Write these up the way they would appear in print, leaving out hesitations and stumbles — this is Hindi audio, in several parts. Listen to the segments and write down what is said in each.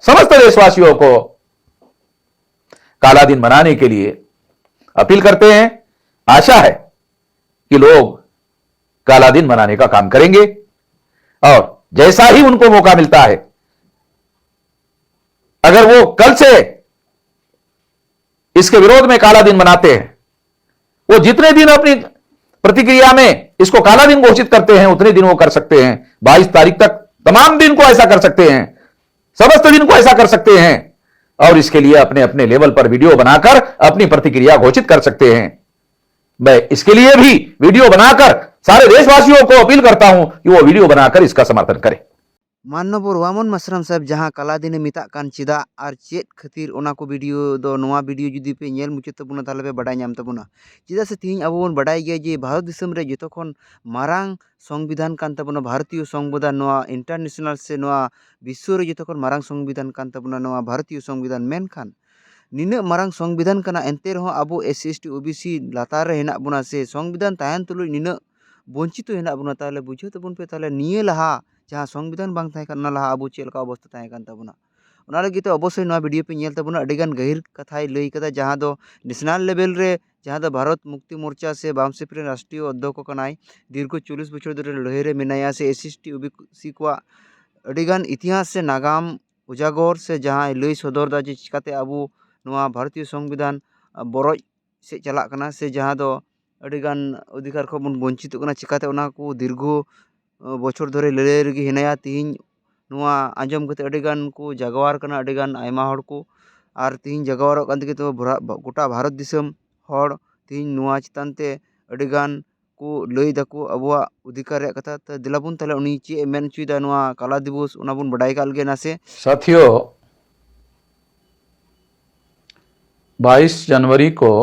समस्त देशवासियों को काला दिन मनाने के लिए अपील करते हैं। आशा है कि लोग काला दिन मनाने का काम करेंगे और जैसा ही उनको मौका मिलता है, अगर वो कल से इसके विरोध में काला दिन मनाते हैं, वो जितने दिन अपनी प्रतिक्रिया में इसको काला दिन घोषित करते हैं उतने दिन वो कर सकते हैं। 22 तारीख तक तमाम दिन को ऐसा कर सकते हैं, समस्त दिन को ऐसा कर सकते हैं और इसके लिए अपने अपने लेवल पर वीडियो बनाकर अपनी प्रतिक्रिया घोषित कर सकते हैं। मैं इसके लिए भी वीडियो बनाकर सारे देशवासियों को अपील करता हूं कि वो वीडियो बनाकर इसका समर्थन करें। माननीय वामन मसराम साहब जहाँ काला दिन मेता कान चिदा और चेत खातिर ओना को वीडियो दो नवा वीडियो जुदी पे नेल मुचाद तबुना ताले पे बाडाय नाम तबुना चिदा से तीन अब बन बाडाय गया जे भारत दिसम रे जतोखन मारांग संविधान कान तबुना भारतीय संविधान नवा इंटरनेशनल से नवा विश्व रे जतोखन मारांग संविधान कान तबुना नवा भारतीय संविधान मेनखान निना मारांग संविधान काना एंते रहो अब एससी एसटी ओबीसी लातार रे हेना बुना से संविधान तायन तुलु निना वंचित हेना बुना ताले बुझे तबुन पे ताले निये लहा जहाँ संविधान बांग ताहे करना लहा अब चेलका अवस्था ताहे कान तबुना ओना लगी तो अवश्य नवा वीडियो पे नेल तबुना अडिगान गहिर कथाय लई कदा जहाँ दो नेशनल लेवल रे जहाँ दो भारत मुक्ति मोर्चा से बामसेपी राष्ट्रीय अध्यक्ष कनाय दीर्घ 40 बछर धरे लड़ाई रे मेनाया से एससी एसटी ओबीसी को अडिगान इतिहास से नागाम उजागर से जहाँ लई सदर दा जे चिकाते अब नवा भारतीय संविधान बरज से चला कना से जहाँ दो अडिगान अधिकार को बन वंचित कना चिकाते ओना को दीर्घ बछर धरे लड़ाई रेगे हेनाया तीन नुआ आंजम कते अडिगान को जागवार कना अडिगान आयमा हड़ को और तीन जागवार कान तेगे तो गोटा भारत दिसम हड़ तीन नुआ चितानते अडिगान को लई दाको अबुआ अधिकार रे कथा त दिलाबुन तले उनी चे मेन चुइदा नुआ काला दिवस उना बुन बडाई काल गे नासे। साथियों, 22 जनवरी को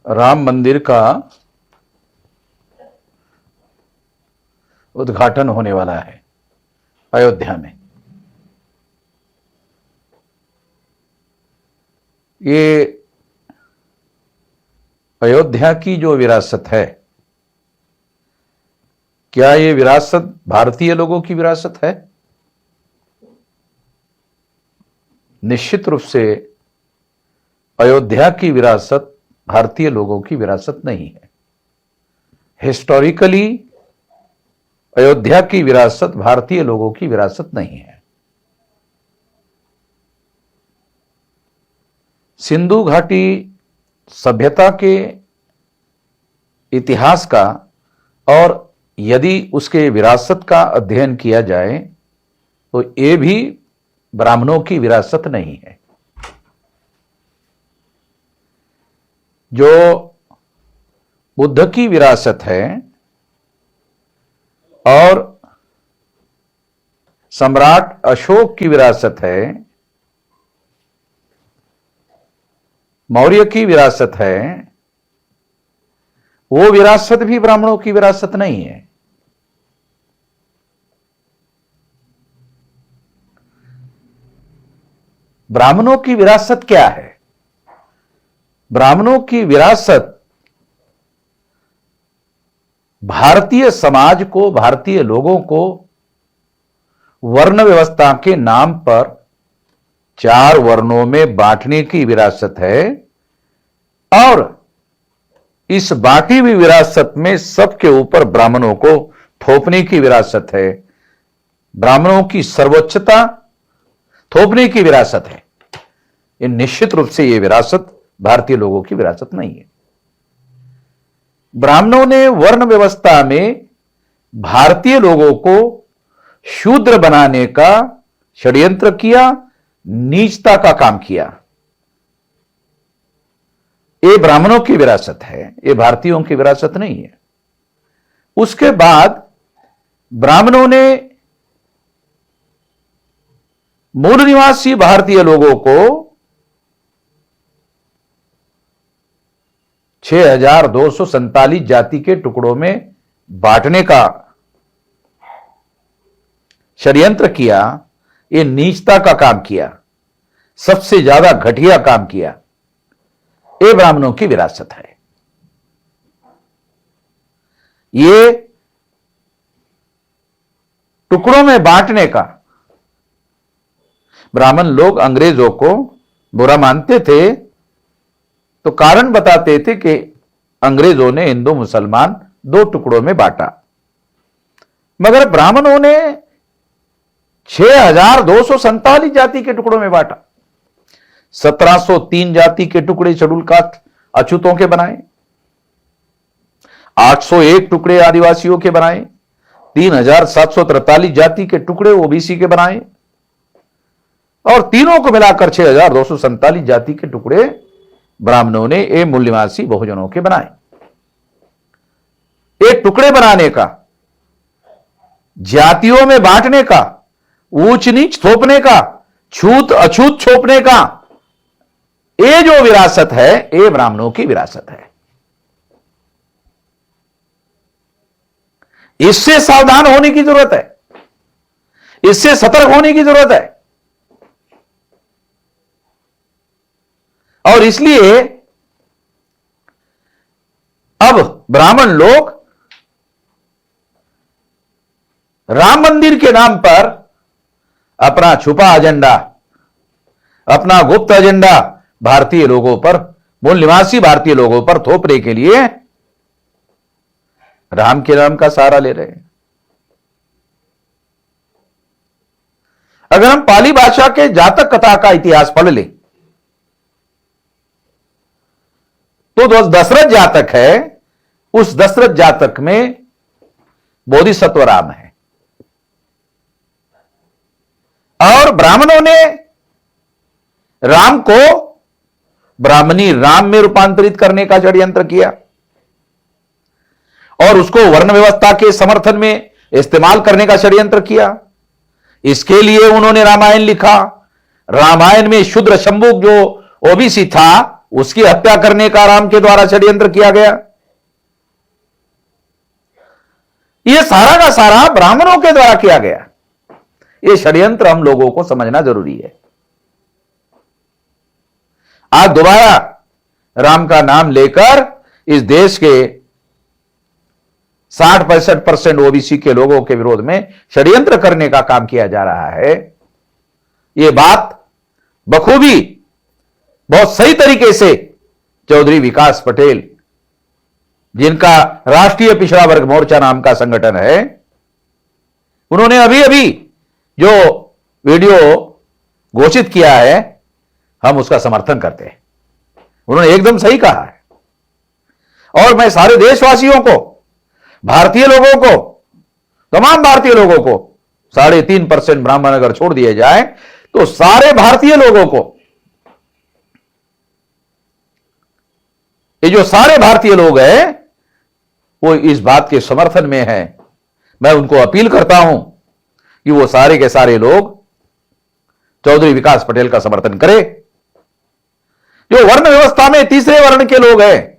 राम मंदिर का उद्घाटन होने वाला है अयोध्या में। ये अयोध्या की जो विरासत है, क्या ये विरासत भारतीय लोगों की विरासत है? निश्चित रूप से अयोध्या की विरासत भारतीय लोगों की विरासत नहीं है। हिस्टोरिकली अयोध्या की विरासत भारतीय लोगों की विरासत नहीं है। सिंधु घाटी सभ्यता के इतिहास का और यदि उसके विरासत का अध्ययन किया जाए तो ये भी ब्राह्मणों की विरासत नहीं है। जो बुद्ध की विरासत है और सम्राट अशोक की विरासत है, मौर्य की विरासत है, वो विरासत भी ब्राह्मणों की विरासत नहीं है। ब्राह्मणों की विरासत क्या है? ब्राह्मणों की विरासत भारतीय समाज को, भारतीय लोगों को वर्ण व्यवस्था के नाम पर 4 वर्णों में बांटने की विरासत है और इस बांटी हुई विरासत में सबके ऊपर ब्राह्मणों को थोपने की विरासत है। ब्राह्मणों की सर्वोच्चता थोपने की विरासत है। ये निश्चित रूप से ये विरासत भारतीय लोगों की विरासत नहीं है। ब्राह्मणों ने वर्ण व्यवस्था में भारतीय लोगों को शूद्र बनाने का षड्यंत्र किया, नीचता का काम किया। ये ब्राह्मणों की विरासत है, ये भारतीयों की विरासत नहीं है। उसके बाद ब्राह्मणों ने मूल निवासी भारतीय लोगों को 6247 जाति के टुकड़ों में बांटने का षड्यंत्र किया, ये नीचता का काम किया, सबसे ज्यादा घटिया काम किया। ये ब्राह्मणों की विरासत है। ये टुकड़ों में बांटने का ब्राह्मण लोग अंग्रेजों को बुरा मानते थे तो कारण बताते थे कि अंग्रेजों ने हिंदू मुसलमान दो टुकड़ों में बांटा, मगर ब्राह्मणों ने 6247 जाति के टुकड़ों में बांटा। 1703 जाति के टुकड़े शेड्यूल कास्ट अछूतों के बनाए, 801 टुकड़े आदिवासियों के बनाए, 3743 जाति के टुकड़े ओबीसी के बनाए और तीनों को मिलाकर 6247 जाति के टुकड़े ब्राह्मणों ने ए मूल्यवासी बहुजनों के बनाए। एक टुकड़े बनाने का, जातियों में बांटने का, ऊंच नीच थोपने का, छूत अछूत छोपने का, ये जो विरासत है ये ब्राह्मणों की विरासत है। इससे सावधान होने की जरूरत है, इससे सतर्क होने की जरूरत है। और इसलिए अब ब्राह्मण लोग राम मंदिर के नाम पर अपना छुपा एजेंडा, अपना गुप्त एजेंडा भारतीय लोगों पर, मूल निवासी भारतीय लोगों पर थोपने के लिए राम के नाम का सहारा ले रहे हैं। अगर हम पाली भाषा के जातक कथा का इतिहास पढ़ लें तो दशरथ जातक है, उस दशरथ जातक में बोधिसत्व राम है और ब्राह्मणों ने राम को ब्राह्मणी राम में रूपांतरित करने का षड्यंत्र किया और उसको वर्ण व्यवस्था के समर्थन में इस्तेमाल करने का षड्यंत्र किया। इसके लिए उन्होंने रामायण लिखा। रामायण में शूद्र शंभुक जो ओबीसी था उसकी हत्या करने का राम के द्वारा षड्यंत्र किया गया। यह सारा का सारा ब्राह्मणों के द्वारा किया गया। यह षड्यंत्र हम लोगों को समझना जरूरी है। आज दोबारा राम का नाम लेकर इस देश के 60-65% ओबीसी के लोगों के विरोध में षड्यंत्र करने का काम किया जा रहा है। यह बात बखूबी बहुत सही तरीके से चौधरी विकास पटेल, जिनका राष्ट्रीय पिछड़ा वर्ग मोर्चा नाम का संगठन है, उन्होंने अभी अभी जो वीडियो घोषित किया है हम उसका समर्थन करते हैं। उन्होंने एकदम सही कहा है और मैं सारे देशवासियों को, भारतीय लोगों को, तमाम भारतीय लोगों को, 3.5% ब्राह्मण अगर छोड़ दिए जाए तो सारे भारतीय लोगों को, ये जो सारे भारतीय लोग हैं वो इस बात के समर्थन में हैं। मैं उनको अपील करता हूं कि वो सारे के सारे लोग चौधरी विकास पटेल का समर्थन करें। जो वर्ण व्यवस्था में तीसरे वर्ण के लोग हैं,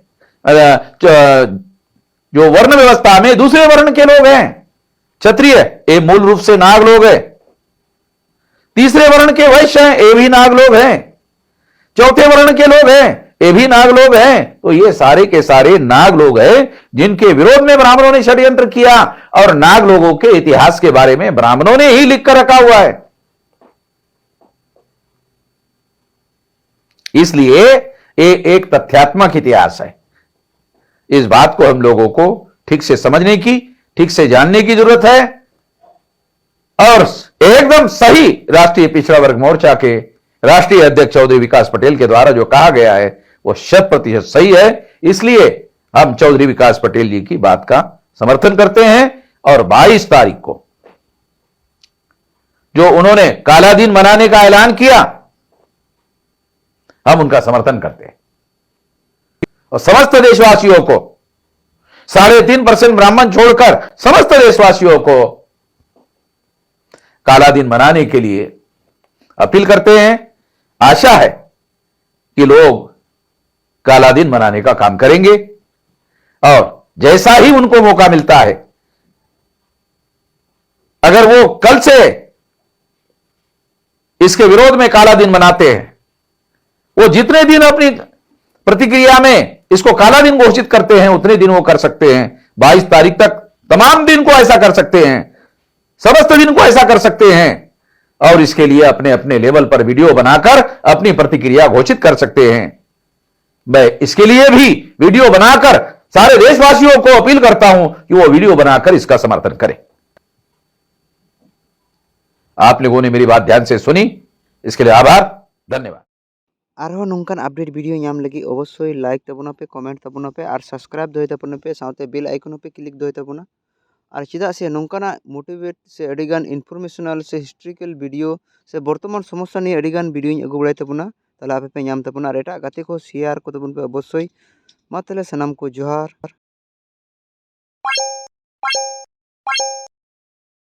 जो वर्ण व्यवस्था में दूसरे वर्ण के लोग हैं, क्षत्रिय ये मूल रूप से नाग लोग हैं, तीसरे वर्ण के वैश्य हैं ये भी नाग लोग हैं, चौथे वर्ण के लोग हैं ये भी नाग लोग हैं। तो ये सारे के सारे नाग लोग हैं जिनके विरोध में ब्राह्मणों ने षड्यंत्र किया और नाग लोगों के इतिहास के बारे में ब्राह्मणों ने ही लिख कर रखा हुआ है। इसलिए ये एक तथ्यात्मक इतिहास है। इस बात को हम लोगों को ठीक से समझने की, ठीक से जानने की जरूरत है और एकदम सही राष्ट्रीय पिछड़ा वर्ग मोर्चा के राष्ट्रीय अध्यक्ष चौधरी विकास पटेल के द्वारा जो कहा गया है वो 100% सही है। इसलिए हम चौधरी विकास पटेल जी की बात का समर्थन करते हैं और 22 तारीख को जो उन्होंने काला दिन मनाने का ऐलान किया हम उनका समर्थन करते हैं और समस्त देशवासियों को 3.5% ब्राह्मण छोड़कर समस्त देशवासियों को काला दिन मनाने के लिए अपील करते हैं। आशा है कि लोग काला दिन मनाने का काम करेंगे और जैसा ही उनको मौका मिलता है, अगर वो कल से इसके विरोध में काला दिन मनाते हैं, वो जितने दिन अपनी प्रतिक्रिया में इसको काला दिन घोषित करते हैं उतने दिन वो कर सकते हैं। 22 तारीख तक तमाम दिन को ऐसा कर सकते हैं, समस्त दिन को ऐसा कर सकते हैं। और इसके लिए अपने अपने लेवल पर वीडियो बनाकर अपनी प्रतिक्रिया घोषित कर सकते हैं। मैं इसके लिए भी वीडियो बनाकर सारे देशवासियों को अपील करता हूं कि वो वीडियो बनाकर इसका समर्थन करें। आप लोगों ने मेरी बात ध्यान से सुनी, इसके लिए आभार, धन्यवाद। आरहो नोंकान अपडेट वीडियो नाम लगी अवश्य लाइक तबना पे, कमेंट तबना पे और सब्सक्राइब दोय तबना पे, साथे बेल आइकन पे क्लिक दोय तबना। और चेदा से नोंकाना मोटिवेट से अडिगान इनफॉर्मेशनल से हिस्ट्रिकल वीडियो से वर्तमान समस्या नहीं अडिगान वीडियो अगू बड़ाई तबना ताला आपे पे नाम तबना और एटा गाते को शेयर को तबन पे अवश्य मा ताले सनाम को जोहार।